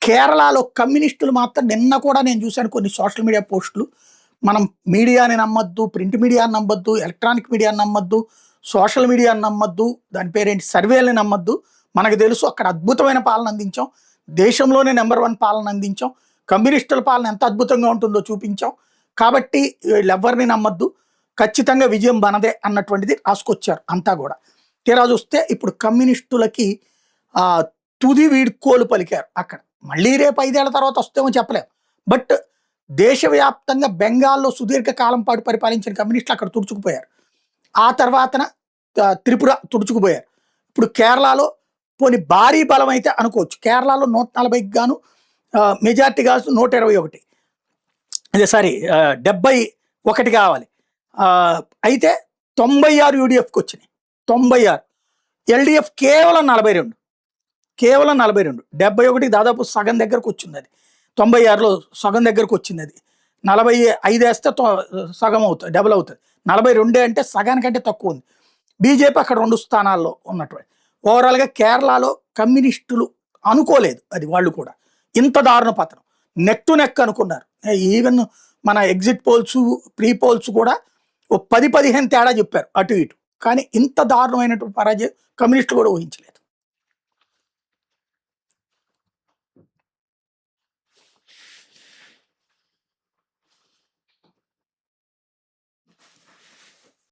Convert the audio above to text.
కేరళలో కమ్యూనిస్టులు మాత్రం నిన్న కూడా నేను చూశాను కొన్ని సోషల్ మీడియా పోస్టులు. మనం మీడియాని నమ్మొద్దు, ప్రింట్ మీడియాని నమ్మొద్దు, ఎలక్ట్రానిక్ మీడియాని నమ్మొద్దు, సోషల్ మీడియాని నమ్మొద్దు, దాని పేరేంటి సర్వేలని నమ్మొద్దు. మనకు తెలుసు అక్కడ అద్భుతమైన పాలన అందించాం, దేశంలోనే నెంబర్ 1 పాలన అందించాం, కమ్యూనిస్టుల పాలన ఎంత అద్భుతంగా ఉంటుందో చూపించాం, కాబట్టి వీళ్ళెవ్వరిని నమ్మొద్దు, ఖచ్చితంగా విజయం మనదే అన్నటువంటిది రాసుకొచ్చారు అంతా కూడా. తీరా చూస్తే ఇప్పుడు కమ్యూనిస్టులకి తుది వీడ్కోలు పలికారు అక్కడ. మళ్ళీ రేపు 5 ఏళ్ల తర్వాత వస్తేమో చెప్పలేము. బట్ దేశవ్యాప్తంగా బెంగాల్లో సుదీర్ఘకాలం పాటు పరిపాలించిన కమ్యూనిస్టులు అక్కడ తుడుచుకుపోయారు. ఆ తర్వాతన త్రిపుర తుడుచుకుపోయారు. ఇప్పుడు కేరళలో పోనీ భారీ బలం అయితే అనుకోవచ్చు. కేరళలో 140కి గాను మెజార్టీ కాదు 121, అదే సారీ 71 కావాలి. అయితే 96 యూడిఎఫ్కి వచ్చినాయి, 96. ఎల్డిఎఫ్ కేవలం 42, 71 దాదాపు సగం దగ్గరకు వచ్చింది. అది 96లో సగం దగ్గరకు వచ్చింది. అది 45 వేస్తే సగం అవుతుంది, డబుల్ అవుతుంది. 42 అంటే సగానికంటే తక్కువ ఉంది. బీజేపీ అక్కడ 2 స్థానాల్లో ఉన్నటువంటి. ఓవరాల్గా కేరళలో కమ్యూనిస్టులు అనుకోలేదు అది, వాళ్ళు కూడా ఇంత దారుణ పతనం నెక్ టు నెక్ అనుకున్నారు. ఈవెన్ మన ఎగ్జిట్ పోల్స్, ప్రీ పోల్స్ కూడా ఓ 10-15 తేడా చెప్పారు అటు ఇటు. కానీ ఇంత దారుణమైనటువంటి పరాజయం కమ్యూనిస్టులు కూడా ఊహించలేదు.